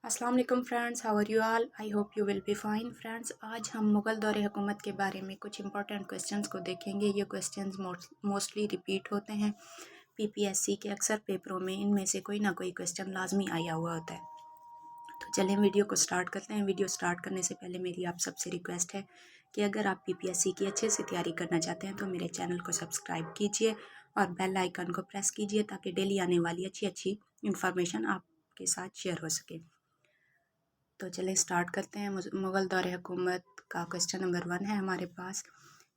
अस्सलाम वालेकुम friends, how are you all? I hope you will be fine friends. आज हम मुग़ल दौर हुकूमत के बारे में कुछ इंपॉर्टेंट क्वेश्चंस को देखेंगे। ये क्वेश्चंस मोस्टली रिपीट होते हैं पीपीएससी के अक्सर पेपरों में। इनमें से कोई ना कोई क्वेश्चन लाजमी आया हुआ होता है। तो चलें वीडियो को स्टार्ट करते हैं। वीडियो स्टार्ट करने से पहले मेरी आप सबसे रिक्वेस्ट है कि अगर आप पीपीएससी की अच्छे से तैयारी करना चाहते हैं तो मेरे चैनल को सब्सक्राइब कीजिए और बेल आइकन को प्रेस कीजिए ताकि डेली आने वाली अच्छी अच्छी इन्फॉर्मेशन आपके साथ शेयर हो सके। तो चलिए स्टार्ट करते हैं। मुग़ल दौर हुकूमत का क्वेश्चन नंबर 1 है हमारे पास।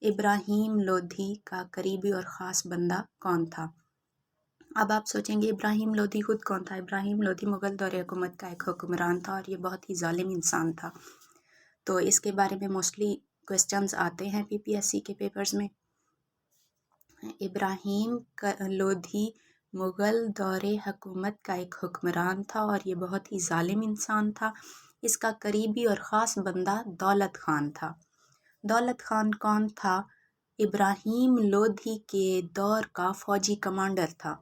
इब्राहिम लोधी का करीबी और ख़ास बंदा कौन था? अब आप सोचेंगे इब्राहिम लोधी खुद कौन था? इब्राहिम लोधी मुग़ल दौर हुकूमत का एक हुक्मरान था और ये बहुत ही ज़ालिम इंसान था। तो इसके बारे में मोस्टली क्वेश्चंस आते हैं पीपीएससी के पेपर्स में। इब्राहिम लोधी मुग़ल दौर हुकूमत का एक हुक्मरान था और ये बहुत ही ज़ालिम इंसान था। इसका करीबी और ख़ास बंदा दौलत ख़ान था। दौलत ख़ान कौन था? इब्राहिम लोधी के दौर का फ़ौजी कमांडर था।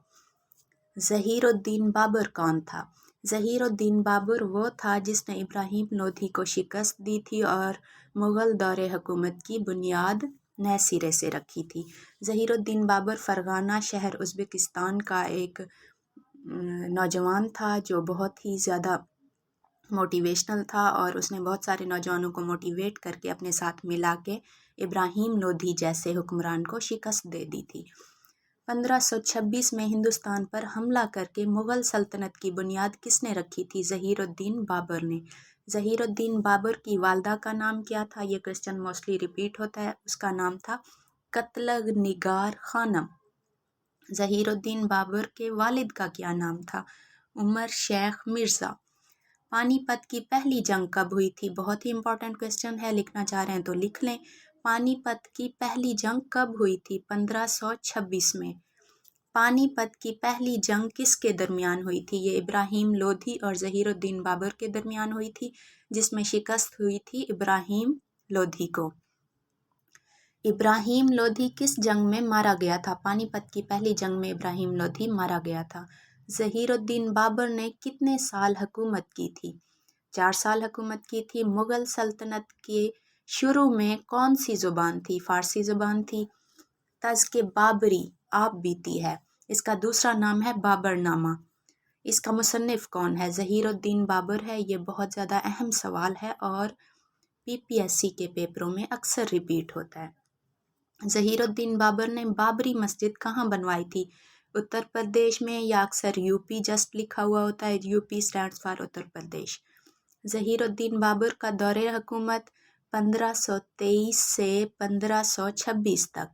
ज़हीरुद्दीन बाबर कौन था? ज़हीरुद्दीन बाबर वो था जिसने इब्राहिम लोधी को शिकस्त दी थी और मुग़ल दौर हुकूमत की बुनियाद नए सिरे से रखी थी। ज़हीरुद्दीन बाबर फ़रगाना शहर उज़्बेकिस्तान का एक नौजवान था जो बहुत ही ज़्यादा मोटिवेशनल था और उसने बहुत सारे नौजवानों को मोटिवेट करके अपने साथ मिला के इब्राहिम लोधी जैसे हुक्मरान को शिकस्त दे दी थी। 1526 में हिंदुस्तान पर हमला करके मुग़ल सल्तनत की बुनियाद किसने रखी थी? ज़हीरुद्दीन बाबर ने। ज़हीरुद्दीन बाबर की वालदा का नाम क्या था? ये क्वेश्चन मोस्टली रिपीट होता है। उसका नाम था कत्लग निगार खानम। ज़हीरुद्दीन बाबर के वालिद का क्या नाम था? उमर शेख मिर्ज़ा। पानीपत की पहली जंग कब हुई थी? बहुत ही इंपॉर्टेंट क्वेश्चन है, लिखना चाह रहे हैं तो लिख लें। पानीपत की पहली जंग कब हुई थी? 1526 में। पानीपत की पहली जंग किसके दरमियान हुई थी? ये इब्राहिम लोधी और ज़हीरुद्दीन बाबर के दरमियान हुई थी, जिसमें शिकस्त हुई थी इब्राहिम लोधी को। इब्राहिम लोधी किस जंग में मारा गया था? पानीपत की पहली जंग में इब्राहिम लोधी मारा गया था। ज़हीरुद्दीन बाबर ने कितने साल हुकूमत की थी? 4 साल हुकूमत की थी। मुग़ल सल्तनत के शुरू में कौन सी ज़ुबान थी? फ़ारसी ज़ुबान थी। तज़्के बाबरी आप बीती है। इसका दूसरा नाम है बाबरनामा। इसका मुसन्निफ़ कौन है? ज़हीरुद्दीन बाबर है। ये बहुत ज़्यादा अहम सवाल है और पीपीएससी के पेपरों में अक्सर रिपीट होता है। ज़हीरुद्दीन बाबर ने बाबरी मस्जिद कहाँ बनवाई थी? उत्तर प्रदेश में, या अक्सर यूपी जस्ट लिखा हुआ होता है, UP stands for Uttar Pradesh. Zahiruddin Babar का दौरे हुकूमत 1523 से 1526 तक।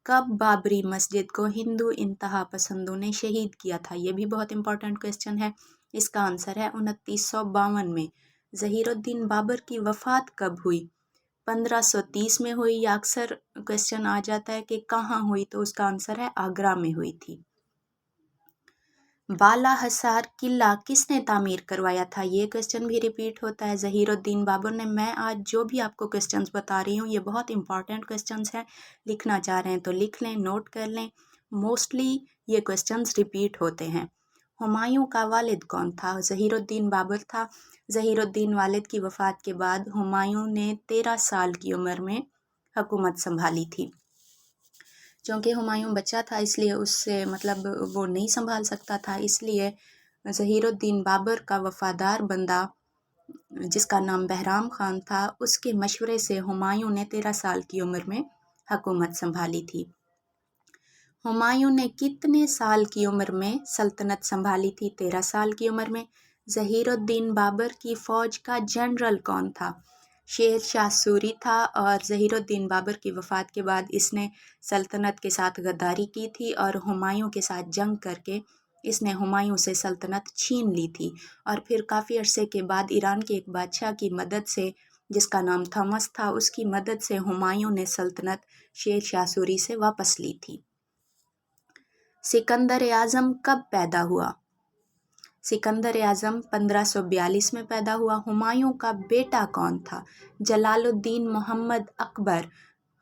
कब बाबरी मस्जिद को हिंदू इंतहा पसंदों ने शहीद किया था? ये भी बहुत इंपॉर्टेंट क्वेश्चन है। इसका आंसर है 2952 में। ज़हीरुद्दीन बाबर की वफ़ात कब हुई? 1530 में हुई, या अक्सर क्वेश्चन आ जाता है कि कहाँ हुई, तो उसका आंसर है आगरा में हुई थी। बाला हसार किला किसने तामीर करवाया था? ये क्वेश्चन भी रिपीट होता है। ज़हीरुद्दीन बाबर ने। मैं आज जो भी आपको क्वेश्चंस बता रही हूँ ये बहुत इंपॉर्टेंट क्वेश्चंस हैं, लिखना चाह रहे हैं तो लिख लें, नोट कर लें। मोस्टली ये क्वेश्चंस रिपीट होते हैं। हुमायूं का वालिद कौन था? ज़हीरुद्दीन बाबर था। ज़हीरुद्दीन वालिद की वफ़ात के बाद हुमायूं ने 13 साल की उम्र में हुकूमत संभाली थी। क्योंकि हुमायूं बच्चा था इसलिए उससे वो नहीं संभाल सकता था, इसलिए ज़हीरुद्दीन बाबर का वफ़ादार बंदा जिसका नाम बहराम खान था, उसके मशवरे से हुमायूं ने 13 साल की उम्र में हुकूमत संभाली थी। हुमायूं ने कितने साल की उम्र में सल्तनत संभाली थी? 13 साल की उम्र में। ज़हीरुद्दीन बाबर की फ़ौज का जनरल कौन था? शेर शाह सूरी था और ज़हीरुद्दीन बाबर की वफ़ात के बाद इसने सल्तनत के साथ गद्दारी की थी और हुमायूं के साथ जंग करके इसने हुमायूं से सल्तनत छीन ली थी और फिर काफ़ी अरसे के बाद ईरान के एक बादशाह की मदद से, जिसका नाम थॉमस था, उसकी मदद से हुमायूं ने सल्तनत शेर शाह सूरी से वापस ली थी। सिकंदर आज़म कब पैदा हुआ? सिकंदर आज़म 1542 में पैदा हुआ। हुमायूं का बेटा कौन था? जलालुद्दीन मोहम्मद अकबर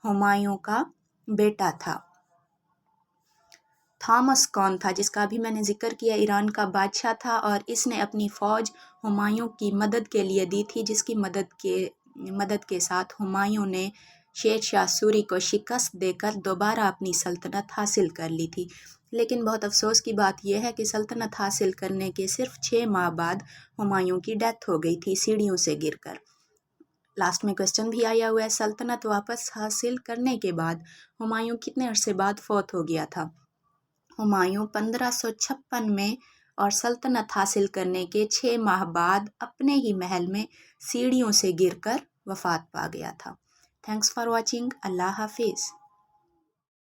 हुमायूं का बेटा था। تھامس کون تھا، جس کا بھی میں نے ذکر کیا، ایران کا بادشاہ تھا اور اس نے اپنی فوج ہمایوں کی مدد کے لیے دی تھی، جس کی مدد کے ساتھ ہمایوں نے شیر شاہ سوری کو شکست دے کر دوبارہ اپنی سلطنت حاصل کر لی تھی۔ لیکن بہت افسوس کی بات یہ ہے کہ سلطنت حاصل کرنے کے صرف 6 ماہ بعد ہمایوں کی ڈیتھ ہو گئی تھی سیڑھیوں سے گر کر۔ لاسٹ میں کوسچن بھی آیا ہوا ہے، سلطنت واپس حاصل کرنے کے بعد ہمایوں کتنے عرصے بعد فوت ہو گیا تھا؟ ہمایوں 1556 میں اور سلطنت حاصل کرنے کے 6 ماہ بعد اپنے ہی محل میں سیڑھیوں سے گر کر وفات پا گیا تھا۔ Thanks for watching. اللہ حافظ۔